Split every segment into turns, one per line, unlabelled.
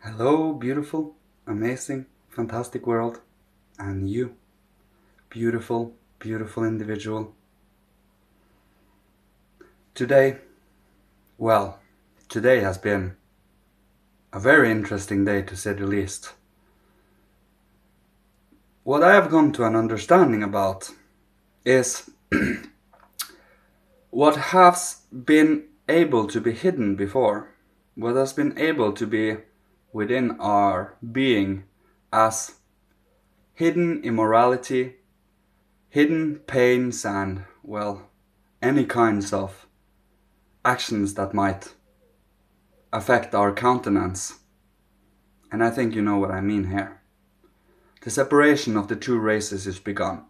Hello, beautiful, amazing, fantastic world, and you, beautiful, beautiful individual. Today, well, today has been a very interesting day to say the least. What I have come to an understanding about is what has been able to be hidden before, what has been able to be within our being as hidden immorality, hidden pains, and, well, any kinds of actions that might affect our countenance. And I think you know what I mean here. The separation of the two races is begun.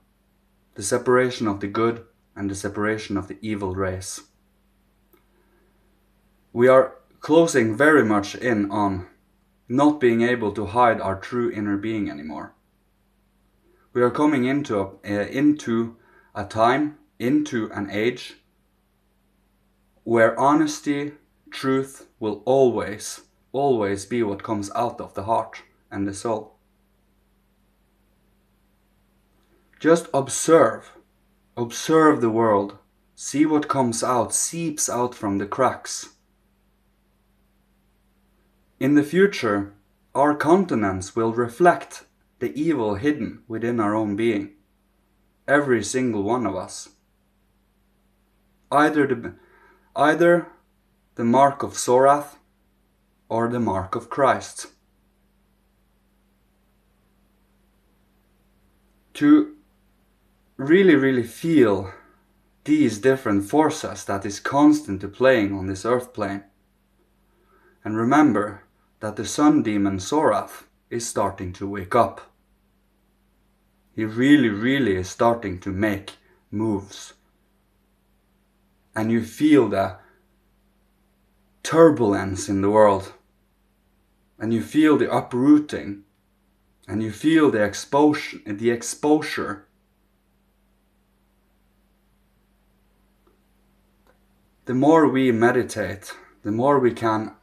The separation of the good and the separation of the evil race. We are closing very much in on not being able to hide our true inner being anymore. We are coming into a time, into an age where honesty, truth will always be what comes out of the heart and the soul. Just observe the world, see what comes out, seeps out from the cracks. In the future, our countenance will reflect the evil hidden within our own being, every single one of us. Either the mark of Sorath or the mark of Christ. To really feel these different forces that is constantly playing on this earth plane. And remember that the sun demon Sorath is starting to wake up. He really is starting to make moves. And you feel the turbulence in the world. And you feel the uprooting. And you feel the exposure. The more we meditate, the more we can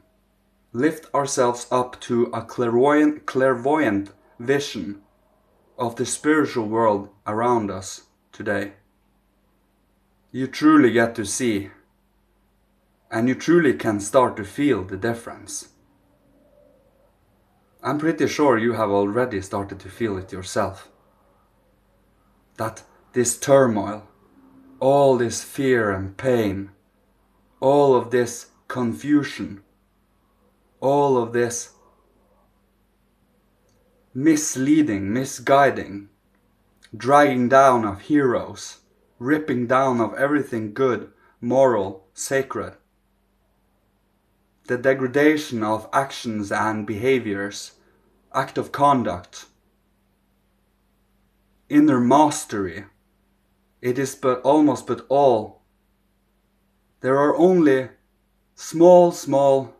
lift ourselves up to a clairvoyant vision of the spiritual world around us today. You truly get to see, and you truly can start to feel the difference. I'm pretty sure you have already started to feel it yourself. That this turmoil, all this fear and pain, all of this confusion, all of this misleading, misguiding, dragging down of heroes, ripping down of everything good, moral, sacred. The degradation of actions and behaviors, act of conduct, inner mastery. It is but all. There are only small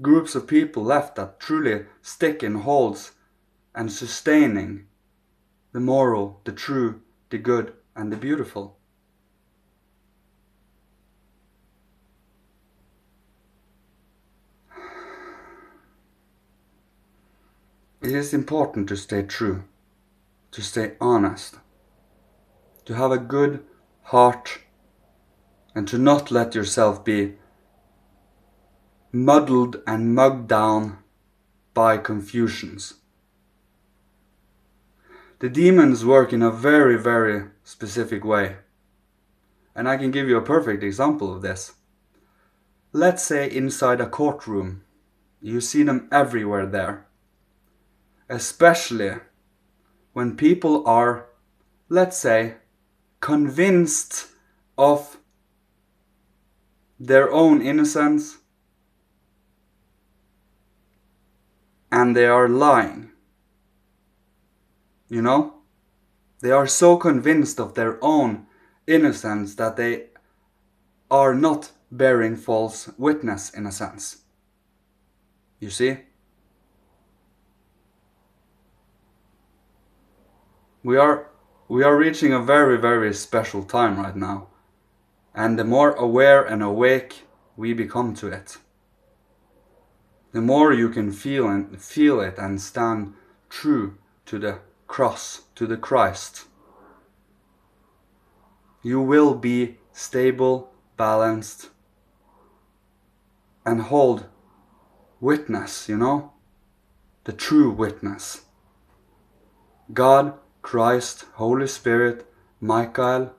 groups of people left that truly stick in holds and sustaining the moral, the true, the good, and the beautiful. It is important to stay true, to stay honest, to have a good heart, and to not let yourself be muddled and mugged down by confusions. The demons work in a very specific way. And I can give you a perfect example of this. Let's say inside a courtroom, you see them everywhere there. Especially when people are, let's say, convinced of their own innocence and they are lying. You know? They are so convinced of their own innocence that they are not bearing false witness in a sense. You see? We are reaching a very special time right now. And the more aware and awake we become to it, the more you can feel it and stand true to the cross, to the Christ, you will be stable, balanced, and hold witness, the true witness. God, Christ, Holy Spirit, Michael,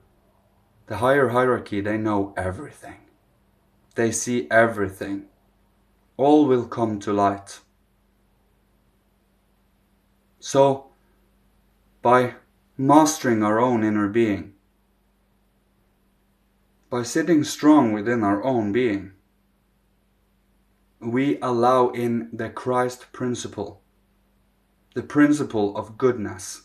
the higher hierarchy, they know everything. They see everything. All will come to light. So, by mastering our own inner being, by sitting strong within our own being, we allow in the Christ principle, the principle of goodness.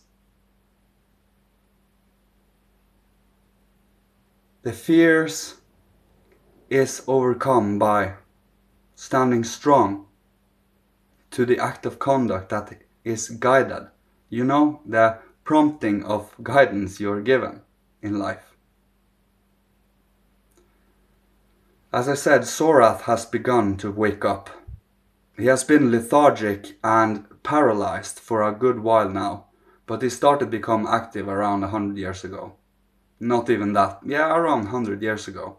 The fears is overcome by standing strong to the act of conduct that is guided. The prompting of guidance you're given in life. As I said, Sorath has begun to wake up. He has been lethargic and paralyzed for a good while now, but he started to become active around 100 years ago. Not even that, around 100 years ago.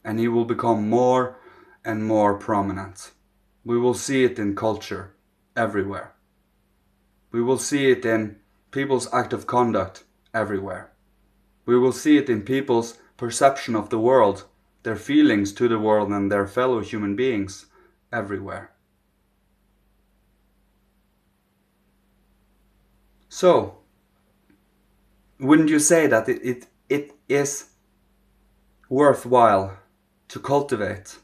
And he will become more and more prominent. We will see it in culture, everywhere. We will see it in people's act of conduct, everywhere. We will see it in people's perception of the world, their feelings to the world and their fellow human beings, everywhere. So, wouldn't you say that it is worthwhile to cultivate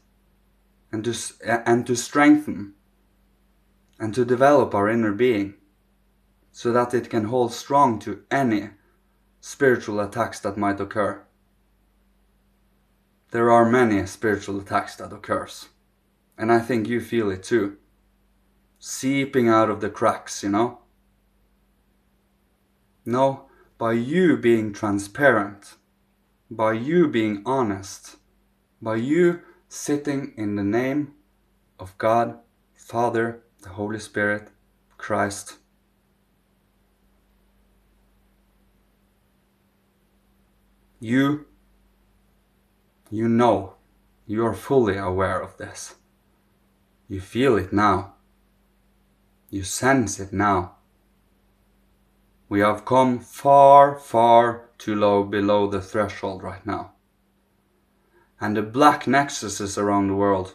and to strengthen and to develop our inner being so that it can hold strong to any spiritual attacks that might occur? There are many spiritual attacks that occurs, and I think you feel it too, seeping out of the cracks, No, by you being transparent, by you being honest, by you sitting in the name of God, Father, the Holy Spirit, Christ, you know, you are fully aware of this. You feel it now. You sense it now. We have come far, far too low below the threshold right now. And the black nexuses around the world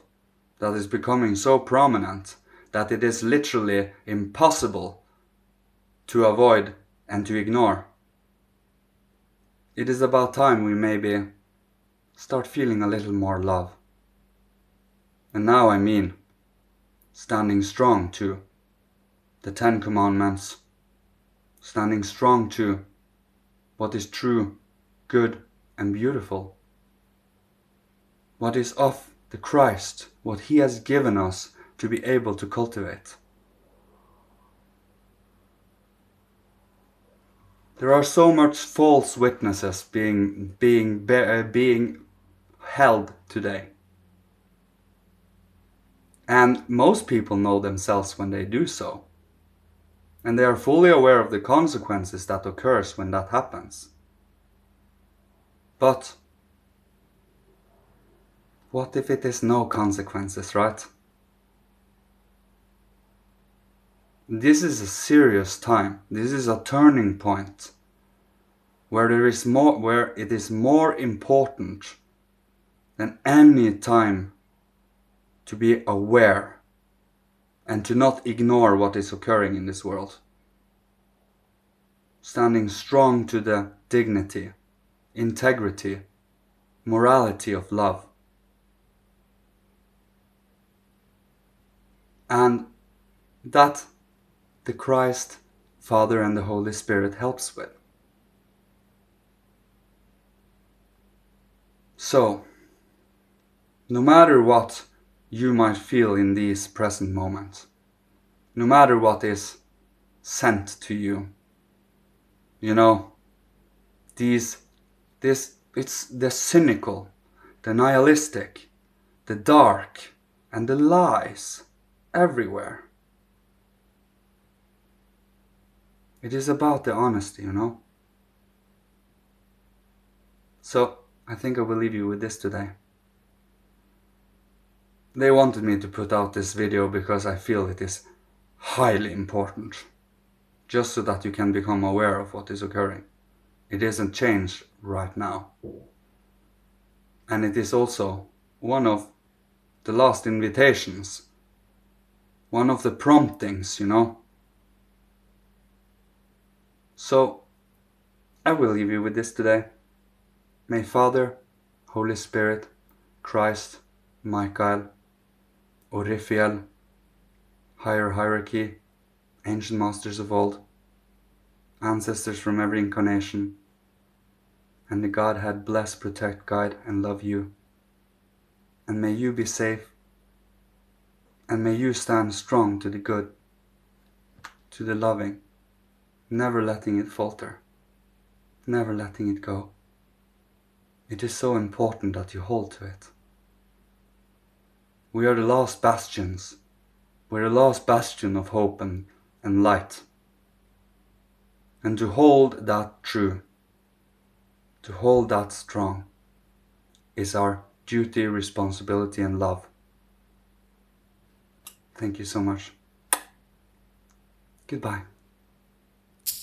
that is becoming so prominent that it is literally impossible to avoid and to ignore. It is about time we maybe start feeling a little more love. And now I mean standing strong to the 10 Commandments, standing strong to what is true, good and beautiful, what is of the Christ, what He has given us to be able to cultivate. There are so much false witnesses being held today. And most people know themselves when they do so. And they are fully aware of the consequences that occurs when that happens. But what if it is no consequences, right? This is a serious time. This is a turning point where it is more important than any time to be aware and to not ignore what is occurring in this world. Standing strong to the dignity, integrity, morality of love. And that the Christ, Father and the Holy Spirit helps with. So, no matter what you might feel in these present moments, no matter what is sent to you, it's the cynical, the nihilistic, the dark, and the lies everywhere. It is about the honesty, you know? So, I think I will leave you with this today. They wanted me to put out this video because I feel it is highly important. Just so that you can become aware of what is occurring. It isn't changed right now. And it is also one of the last invitations. One of the promptings, you know. So, I will leave you with this today. May Father, Holy Spirit, Christ, Michael, Orifiel, higher hierarchy, ancient masters of old, ancestors from every incarnation, and the Godhead bless, protect, guide, and love you. And may you be safe, and may you stand strong to the good, to the loving, never letting it falter, never letting it go. It is so important that you hold to it. We are the last bastions. We're the last bastion of hope and light. And to hold that true, to hold that strong, is our duty, responsibility, and love. Thank you so much. Goodbye.